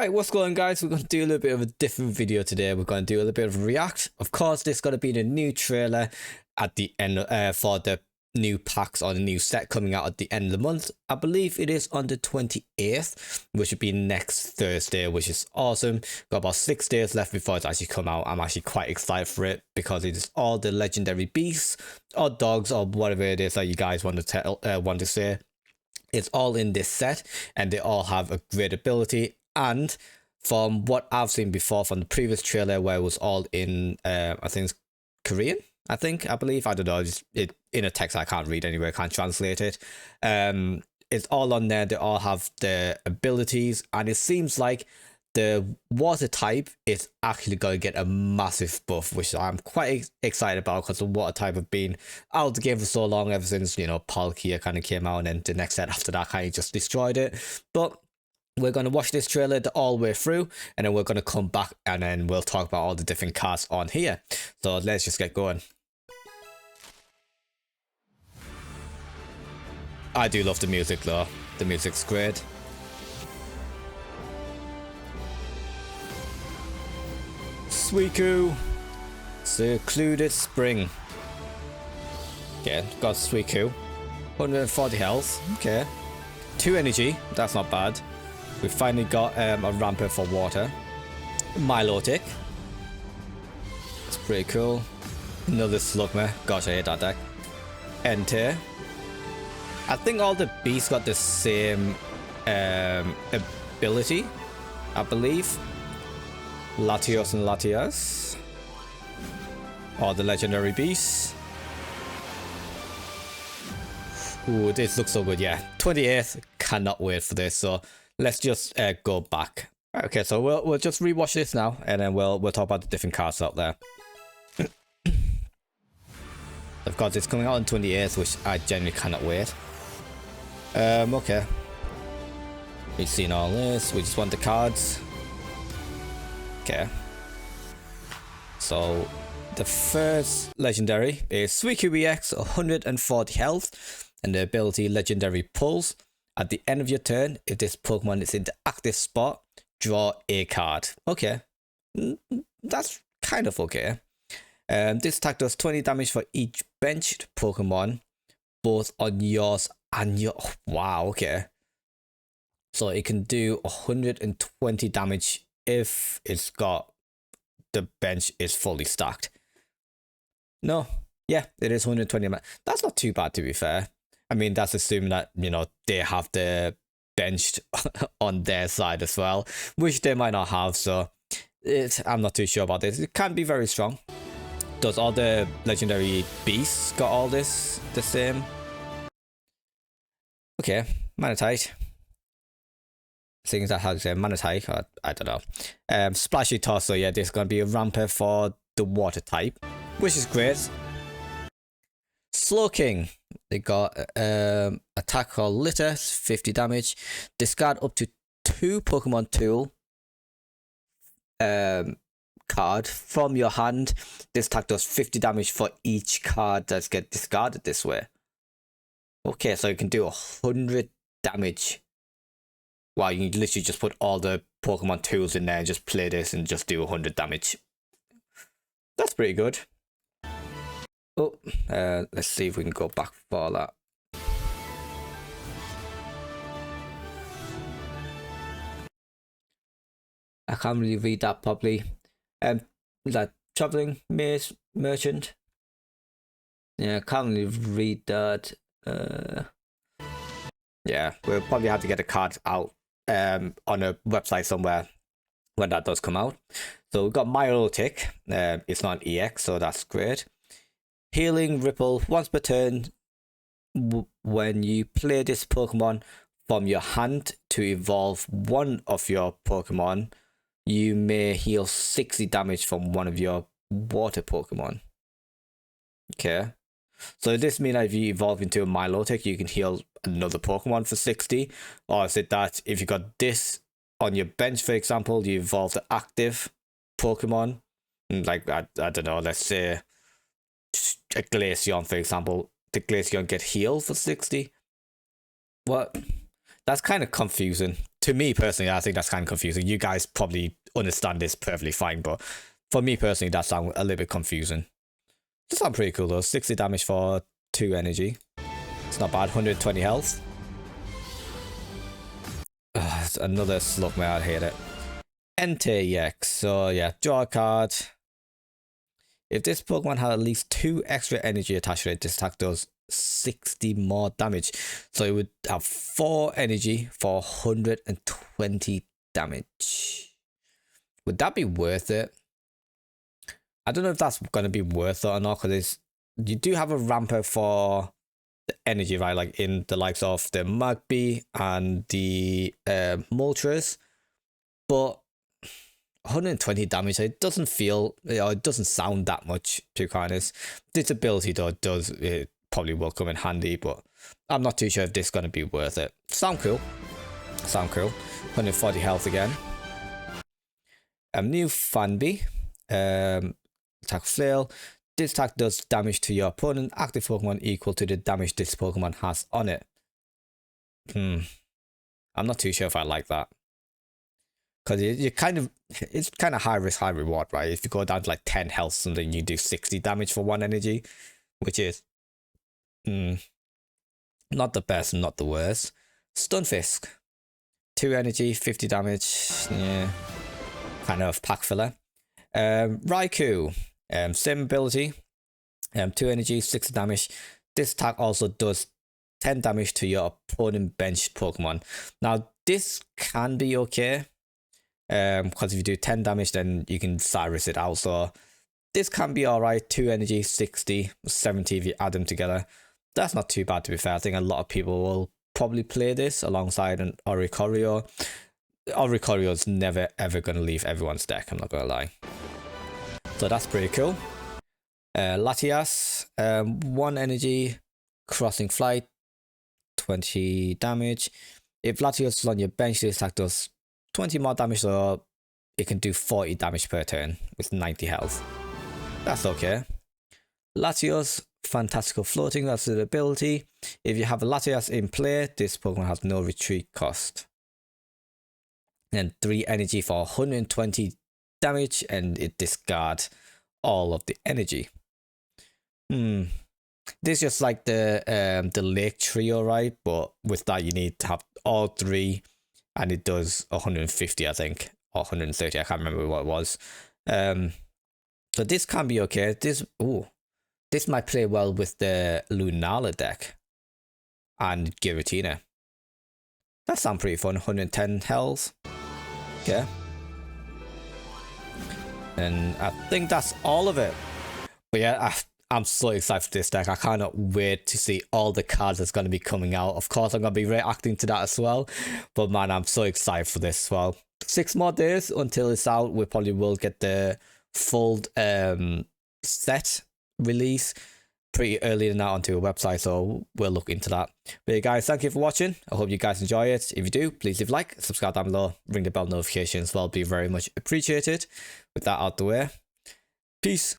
Right, what's going on, guys? We're going to do a little bit of a different video today. We're going to do a little bit of a react. Of course, this is going to be the new trailer at the end for the new packs or the new set coming out at the end of the month. I believe it is on the 28th, which would be next Thursday, which is awesome. Got about 6 days left before it's actually come out. I'm actually quite excited for it because it is all the legendary beasts or dogs or whatever it is that you guys want to say. It's all in this set and they all have a great ability. And from what I've seen before from the previous trailer where it was all in, I think it's Korean, I believe, I don't know, it in a text I can't read anyway, I can't translate it. It's all on there, they all have the abilities, and it seems like the water type is actually going to get a massive buff, which I'm quite excited about because the water type have been out of the game for so long, ever since, you know, Palkia kind of came out, and then the next set after that kind of just destroyed it. But we're going to watch this trailer all the way through, and then we're going to come back and then we'll talk about all the different cards on here. So let's just get going. I do love the music though. The music's great. Suicune. Secluded Spring. Okay, got Suicune. 140 health. Okay. 2 energy. That's not bad. We finally got a ramper for water. Milotic. It's pretty cool. Another Slugma. Gosh, I hate that deck. Entei. I think all the beasts got the same ability, I believe. Latios and Latias. All the legendary beasts. Ooh, this looks so good, yeah. 28th, cannot wait for this, so let's just go back. Okay, so we'll just rewatch this now, and then we'll talk about the different cards out there. Of course, it's coming out on 28th, which I genuinely cannot wait. Okay. We've seen all this. We just want the cards. Okay. So the first legendary is Suicune EX, 140 health, and the ability Legendary Pulse. At the end of your turn, if this Pokemon is in the active spot, draw a card. Okay. That's kind of okay. This attack does 20 damage for each benched Pokemon, both on yours and your... Oh, wow, okay. So it can do 120 damage if it's got... the bench is fully stacked. No. Yeah, it is 120. That's not too bad, to be fair. I mean, that's assuming that, you know, they have the benched on their side as well, which they might not have, so I'm not too sure about this. It can be very strong. Does all the legendary beasts got all this the same? Okay, Manatite. Things that has a Manatite, I don't know. Splashy Toss, so yeah, there's going to be a ramper for the water type, which is great. Slowking. They got attack called Litter, 50 damage. Discard up to 2 Pokemon Tool card from your hand. This attack does 50 damage for each card that's get discarded this way. Okay, so you can do 100 damage. Wow, you can literally just put all the Pokemon tools in there and just play this and just do 100 damage. That's pretty good. Oh, let's see if we can go back for that. I can't really read that properly. Is that traveling merchant? Yeah, I can't really read that. Yeah, we'll probably have to get a card out on a website somewhere when that does come out. So we've got Milotic. It's not an EX, so that's great. Healing Ripple. Once per turn, when you play this Pokemon from your hand to evolve one of your Pokemon, you may heal 60 damage from one of your water Pokemon. Okay. So does this mean that if you evolve into a Milotic, you can heal another Pokemon for 60? Or is it that if you got this on your bench, for example, you evolve the active Pokemon, like, I don't know, let's say a Glaceon, for example, the Glaceon get healed for 60? What? That's kind of confusing. To me personally, I think that's kind of confusing. You guys probably understand this perfectly fine, but for me personally, that sounds a little bit confusing. That sounds pretty cool though. 60 damage for 2 energy. It's not bad. 120 health. It's another Slugmare. I hate it. Enter EX. So yeah, draw a card. If this Pokemon had at least 2 extra energy attached to it, this attack does 60 more damage. So it would have 4 energy for 120 damage. Would that be worth it? I don't know if that's going to be worth it or not, because you do have a ramper for the energy, right? Like in the likes of the Magby and the Moltres. But 120 damage, it doesn't feel, it doesn't sound that much, to be honest. This ability though it probably will come in handy, but I'm not too sure if this is going to be worth it. Sound cool. 140 health again. New Fanby. Attack Flail. This attack does damage to your opponent. Active Pokemon equal to the damage this Pokemon has on it. I'm not too sure if I like that. Because it's kind of high risk, high reward, right? If you go down to like 10 health something, you do 60 damage for 1 energy, which is not the best, not the worst. Stunfisk. 2 energy, 50 damage. Yeah. Kind of pack filler. Raikou. Same ability. 2 energy, 60 damage. This attack also does 10 damage to your opponent benched Pokemon. Now, this can be okay. Because if you do 10 damage, then you can Cyrus it out. So this can be alright. 2 energy, 60, 70 if you add them together. That's not too bad, to be fair. I think a lot of people will probably play this alongside an Oricorio. Oricorio is never ever going to leave everyone's deck, I'm not going to lie. So that's pretty cool. Latias, 1 energy, crossing flight, 20 damage. If Latias is on your bench, this attack does 20 more damage, so it can do 40 damage per turn with 90 health. That's okay. Latios, Fantastical Floating, that's the ability. If you have a Latias in play, this Pokemon has no retreat cost. And 3 energy for 120 damage, and it discards all of the energy. This is just like the Lake Trio, right? But with that, you need to have all 3, and it does 150, I think, or 130. I can't remember what it was. So this can be okay. This might play well with the Lunala deck and Giratina. That sounds pretty fun. 110 health. Okay. And I think that's all of it. But yeah, I'm so excited for this deck. I cannot wait to see all the cards that's going to be coming out. Of course, I'm going to be reacting to that as well. But man, I'm so excited for this as well. 6 more days until it's out. We probably will get the full set release pretty early in that onto a website, so we'll look into that. But yeah, guys, thank you for watching. I hope you guys enjoy it. If you do, please leave a like, subscribe down below, ring the bell notifications as well, be very much appreciated. With that out the way, peace.